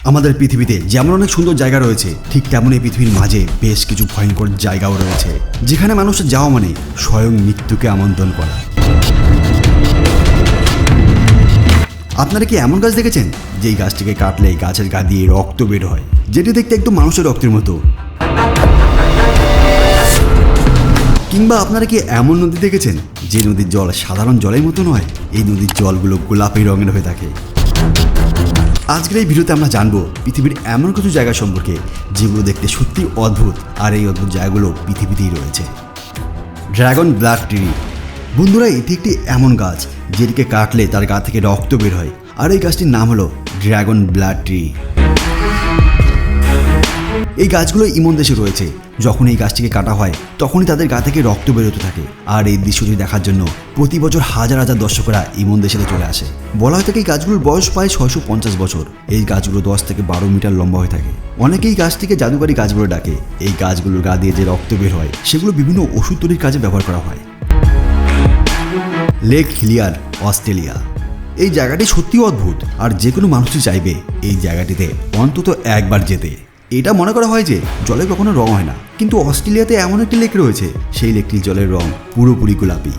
আমাদের পৃথিবীতে যেমন অনেক সুন্দর জায়গা রয়েছে, ঠিক তেমনই পৃথিবীর মাঝে বেশ কিছু ভয়ঙ্কর জায়গাও রয়েছে, যেখানে মানুষের যাওয়া মানে স্বয়ং মৃত্যুকে আমন্ত্রণ করা। আপনারা কি এমন গাছ দেখেছেন যেই গাছটিকে কাটলে গাছের গা দিয়ে রক্ত বের হয়, যেটি দেখতে একদম মানুষের রক্তের মতো? কিংবা আপনারা কি এমন নদী দেখেছেন যে নদীর জল সাধারণ জলের মতো নয়, এই নদীর জলগুলো গোলাপি রঙের হয়ে থাকে? আজকের এই ভিডিওতে আমরা জানবো পৃথিবীর এমন কিছু জায়গা সম্পর্কে যেগুলো দেখতে সত্যি অদ্ভুত, আর এই অদ্ভুত জায়গাগুলো পৃথিবীতেই রয়েছে। Dragon blood tree. বন্ধুরা, এটি একটি এমন গাছ যেটিকে কাটলে তার গা থেকে রক্ত বের হয়, আর এই গাছটির নাম হলো ড্রাগন ব্লাড ট্রি। এই গাছগুলো ইমন দেশে রয়েছে। যখন এই গাছটিকে কাটা হয় তখনই তাদের গা থেকে রক্ত বেরোতে থাকে, আর এই দৃশ্যটি দেখার জন্য প্রতি বছর হাজার হাজার দর্শকরা ইমন দেশে চলে আসে। বলা হয়ে থাকে এই গাছগুলোর বয়স প্রায় 650 বছর। এই গাছগুলো 10 থেকে 12 মিটার লম্বা হয়ে থাকে। অনেকেই গাছটিকে জাদুকারী গাছ বলে ডাকে। এই গাছগুলোর গা দিয়ে যে রক্ত বের হয় সেগুলো বিভিন্ন ওষুধ তৈরির কাজে ব্যবহার করা হয়। Lake Hillier, Australia. এই জায়গাটি সত্যিই অদ্ভুত, আর যে কোনো মানুষই চাইবে এই জায়গাটিতে অন্তত একবার যেতে। এটা মনে করা হয় যে জলে কখনো রং হয় না, কিন্তু অস্ট্রেলিয়াতে এমন একটি লেক রয়েছে, সেই লেকটির জলের রং পুরোপুরি গোলাপি।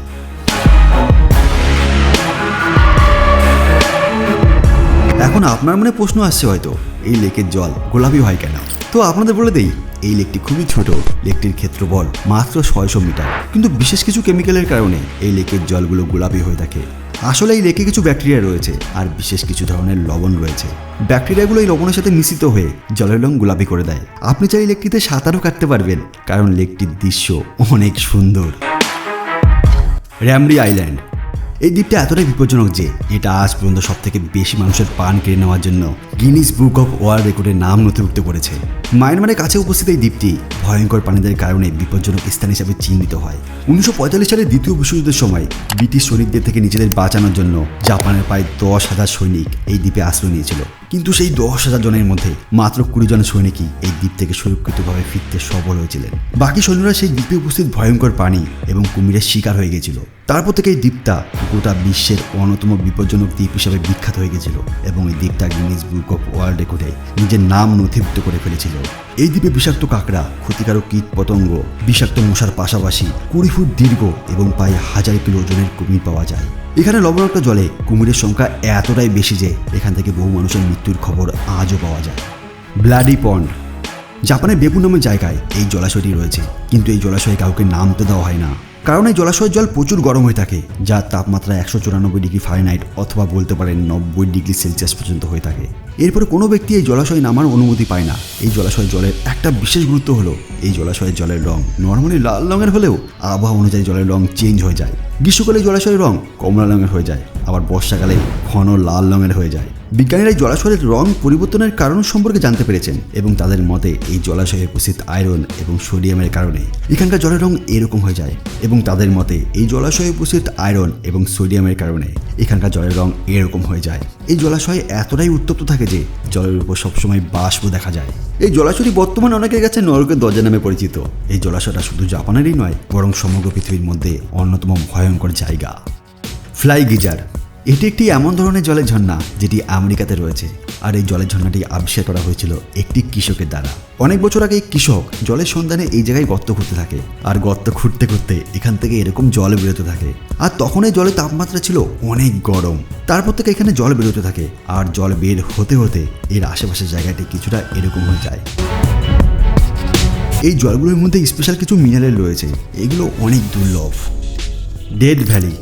এখন আপনার মনে প্রশ্ন আসছে হয়তো, এই লেকের জল গোলাপি হয় কেন? তো আপনাদের বলে দেই, এই লেকটি খুবই ছোট। লেকটির ক্ষেত্রফল মাত্র 600 মিটার, কিন্তু বিশেষ কিছু কেমিক্যালের কারণে এই লেকের জলগুলো গোলাপি হয়ে থাকে। আসলে এই লেকে কিছু ব্যাকটেরিয়া রয়েছে, আর বিশেষ কিছু ধরনের লবণ রয়েছে। ব্যাকটেরিয়াগুলো এই লবণের সাথে মিশ্রিত হয়ে জলের রং গোলাপি করে দেয়। আপনি চাই এই লেকটিতে সাঁতারও কাটতে পারবেন, কারণ লেকটির দৃশ্য অনেক সুন্দর। র্যামরি আইল্যান্ড। এই দ্বীপটা এতটাই বিপজ্জনক যে এটা আজ পর্যন্ত সবথেকে বেশি মানুষের প্রাণ কেড়ে নেওয়ার জন্য গিনিস বুক অফ ওয়ার্ল্ড রেকর্ডের নাম নথিভুক্ত করেছে। মায়ানমারের কাছে উপস্থিত এই দ্বীপটি ভয়ঙ্কর প্রাণীদের কারণে বিপজ্জনক স্থান হিসাবে চিহ্নিত হয়। 1945 সালে দ্বিতীয় বিশ্বযুদ্ধের সময় ব্রিটিশ সৈনিকদের থেকে নিজেদের বাঁচানোর জন্য জাপানের প্রায় 10,000 সৈনিক এই দ্বীপে আশ্রয় নিয়েছিল, কিন্তু সেই 10,000 জনের মধ্যে মাত্র 20 জন সৈনিকই এই দ্বীপ থেকে সুরক্ষিতভাবে ফিরতে সফল হয়েছিলেন। বাকি সৈন্যরা সেই দ্বীপে উপস্থিত ভয়ঙ্কর প্রাণী এবং কুমিরের শিকার হয়ে গেছিল। তারপর থেকে এই দ্বীপটা গোটা বিশ্বের অন্যতম বিপজ্জনক দ্বীপ হিসেবে বিখ্যাত হয়ে গেছিল, এবং এই দ্বীপটা গিনিস বুক অফ ওয়ার্ল্ড রেকর্ডে নিজের নাম নথিভুক্ত করে ফেলেছিল। এই দ্বীপে বিষাক্ত কাঁকড়া, ক্ষতিকারক কীট পতঙ্গ, বিষাক্ত মশার পাশাপাশি 20 ফুট দীর্ঘ এবং প্রায় 1000 কিলো ওজনের কুমির পাওয়া যায়। এখানে লবণাক্ত জলে কুমিরের সংখ্যা এতটাই বেশি যে এখান থেকে বহু মানুষের মৃত্যুর খবর আজও পাওয়া যায়। ব্লাডি পন্ড। জাপানের বেপু নামের জায়গায় এই জলাশয়টি রয়েছে, কিন্তু এই জলাশয়ে কাউকে নামতে দেওয়া হয় না, কারণ এই জলাশয়ের জল প্রচুর গরম হয়ে থাকে, যার তাপমাত্রা 194 ডিগ্রি ফারেনহাইট অথবা বলতে পারেন 90 ডিগ্রি সেলসিয়াস পর্যন্ত হয়ে থাকে। এরপরে কোনো ব্যক্তি এই জলাশয়ে নামার অনুমতি পায় না। এই জলাশয়ের জলের একটা বিশেষ গুরুত্ব হলো এই জলাশয়ের জলের রং নর্মালি লাল রঙের হলেও আবহাওয়া অনুযায়ী জলের রং চেঞ্জ হয়ে যায়। গ্রীষ্মকালে জলাশয়ের রং কমলা রঙের হয়ে যায়, আবার বর্ষাকালে ঘন লাল রঙের হয়ে যায়। বিজ্ঞানীরা এই জলাশয়ের রং পরিবর্তনের কারণ সম্পর্কে জানতে পেরেছেন, এবং তাদের মতে এই জলাশয়ে উপস্থিত আয়রন এবং সোডিয়ামের কারণে এখানকার জলের রং এরকম হয়ে যায়, এবং তাদের মতে এই জলাশয়ে উপস্থিত আয়রন এবং সোডিয়ামের কারণে এখানকার জলের রং এরকম হয়ে যায়। এই জলাশয় এতটাই উত্তপ্ত থাকে যে জলের উপর সবসময় বাষ্প দেখা যায়। এই জলাশয়টি বর্তমানে অনেকের কাছে নরকের দরজা নামে পরিচিত। এই জলাশয়টা শুধু জাপানেরই নয়, বরং সমগ্র পৃথিবীর মধ্যে অন্যতম ভয়ঙ্কর জায়গা। Fly geyser. এটি একটি এমন ধরনের জলের ঝর্ণা যেটি আমেরিকাতে রয়েছে, আর এই জলের ঝর্ণাটি আবিষ্কার করা হয়েছিল একটি কৃষকের দ্বারা। অনেক বছর আগে এই কৃষক জলের সন্ধানে এই জায়গায় গর্ত খুঁড়তে থাকে, আর গর্ত খুঁড়তে খুঁড়তে এখান থেকে এরকম জল বেরোতে থাকে, আর তখন এই জলের তাপমাত্রা ছিল অনেক গরম। তারপর থেকে এখানে জল বেরোতে থাকে, আর জল বের হতে হতে এর আশেপাশের জায়গাটি কিছুটা এরকম হয়ে যায়। এই জলগুলোর মধ্যে স্পেশাল কিছু মিনারেল রয়েছে, এগুলো অনেক দুর্লভ। Dead valley.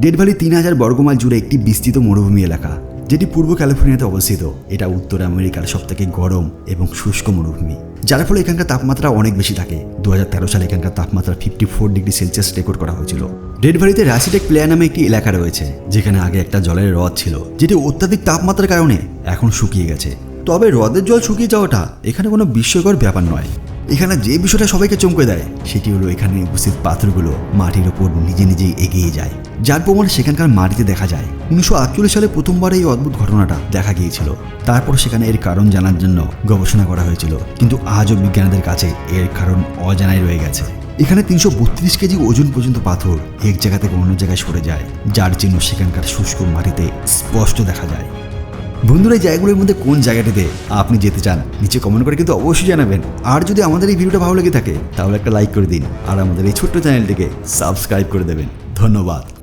ডেড ভ্যালি 3000 বর্গমাইল জুড়ে একটি বিস্তৃত মরুভূমি এলাকা, যেটি পূর্ব ক্যালিফোর্নিয়াতে অবস্থিত। এটা উত্তর আমেরিকার সবথেকে গরম এবং শুষ্ক মরুভূমি, যার ফলে এখানকার তাপমাত্রা অনেক বেশি থাকে। 2013 সালে এখানকার তাপমাত্রা 54 ডিগ্রি সেলসিয়াস রেকর্ড করা হয়েছিল। ডেড ভ্যালিতে রাসিটেক প্লেয়ার নামে একটি এলাকা রয়েছে, যেখানে আগে একটা জলের হ্রদ ছিল, যেটি অত্যাধিক তাপমাত্রার কারণে এখন শুকিয়ে গেছে। তবে হ্রদের জল শুকিয়ে যাওয়াটা এখানে কোনো বিস্ময়কর ব্যাপার নয়। এখানে যে বিষয়টা সবাইকে চমকে দেয় সেটি হলো এখানে উপস্থিত পাথরগুলো মাটির ওপর নিজে নিজেই এগিয়ে যায়, যার প্রমাণ সেখানকার মাটিতে দেখা যায়। 1948 সালে প্রথমবার এই অদ্ভুত ঘটনাটা দেখা গিয়েছিল। তারপর সেখানে এর কারণ জানার জন্য গবেষণা করা হয়েছিল, কিন্তু আজও বিজ্ঞানীদের কাছে এর কারণ অজানাই রয়ে গেছে। এখানে 332 কেজি ওজন পর্যন্ত পাথর এক জায়গা থেকে অন্য জায়গায় সরে যায়, যার চিহ্ন সেখানকার শুষ্ক মাটিতে স্পষ্ট দেখা যায়। বন্ধুরা, এই জায়গাগুলোর মধ্যে কোন জায়গাটিতে আপনি যেতে চান নিচে কমেন্ট করে কিন্তু অবশ্যই জানাবেন। আর যদি আমাদের এই ভিডিওটা ভালো লেগে থাকে তাহলে একটা লাইক করে দিন আর আমাদের এই ছোট্ট চ্যানেলটিকে সাবস্ক্রাইব করে দেবেন। ধন্যবাদ।